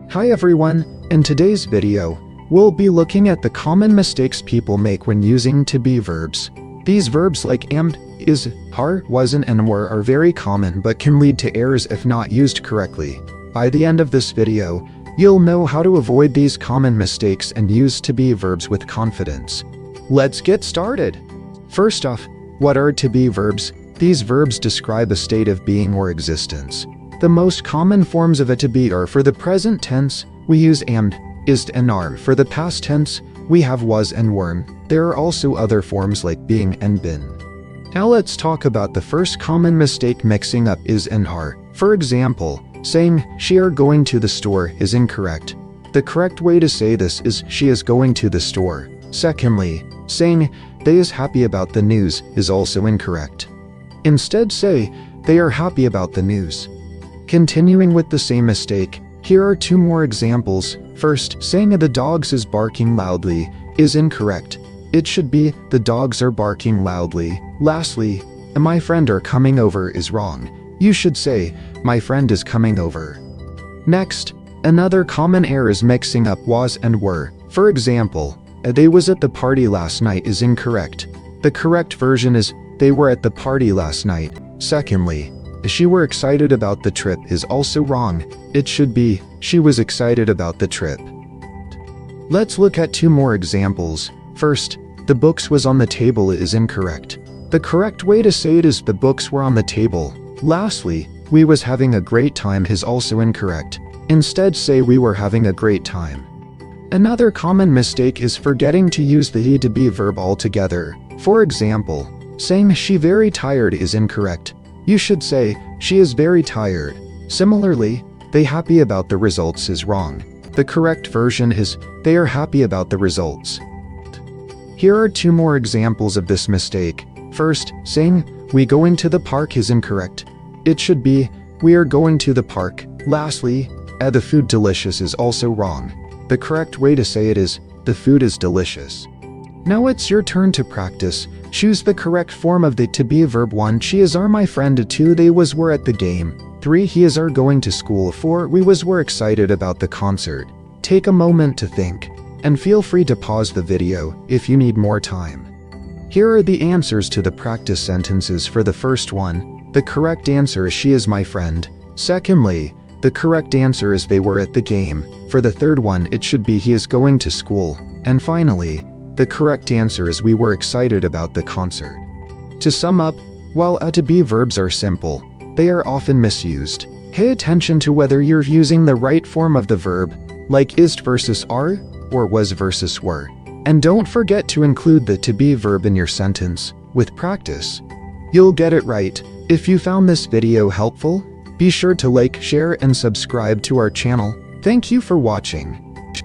Hi everyone, in today's video, we'll be looking at the common mistakes people make when using to-be verbs. These verbs like am, is, are, wasn't, and were are very common but can lead to errors if not used correctly. By the end of this video, you'll know how to avoid these common mistakes and use to-be verbs with confidence. Let's get started! First off, what are to-be verbs? These verbs describe a state of being or existence. The most common forms of a to-be are for the present tense, we use am, is, and are. For the past tense, we have was and were. There are also other forms like being and been. Now let's talk about the first common mistake: mixing up is and are. For example, saying she are going to the store is incorrect. The correct way to say this is she is going to the store. Secondly, saying they is happy about the news is also incorrect. Instead say they are happy about the news. Continuing with the same mistake, here are two more examples. First, saying the dogs is barking loudly is incorrect. It should be the dogs are barking loudly. Lastly, my friend are coming over is wrong. You should say my friend is coming over. Next, another common error is mixing up was and were. For example, they was at the party last night is incorrect. The correct version is they were at the party last night. Secondly, she were excited about the trip is also wrong. It should be she was excited about the trip. Let's look at two more examples. First, the books was on the table is incorrect. The correct way to say it is the books were on the table. Lastly, we was having a great time is also incorrect. Instead say we were having a great time. Another common mistake is forgetting to use the to-be verb altogether. For example, saying she very tired is incorrect. You should say she is very tired. Similarly, they happy about the results is wrong. The correct version is they are happy about the results. Here are two more examples of this mistake. First, saying we going to the park is incorrect. It should be we are going to the park. Lastly, the food delicious is also wrong. The correct way to say it is the food is delicious. Now it's your turn to practice. Choose the correct form of the to-be verb. 1. She is are my friend. 2. They was were at the game. 3. He is are going to school. 4. We was were excited about the concert. Take a moment to think, and feel free to pause the video if you need more time. Here are the answers to the practice sentences. For the first one, the correct answer is she is my friend. Secondly, the correct answer is they were at the game. For the third one, it should be he is going to school. And finally, the correct answer is we were excited about the concert. To sum up, while to-be verbs are simple, they are often misused. Pay attention to whether you're using the right form of the verb, like is versus are, or was versus were. And don't forget to include the to-be verb in your sentence. With practice, you'll get it right. If you found this video helpful, be sure to like, share, and subscribe to our channel. Thank you for watching.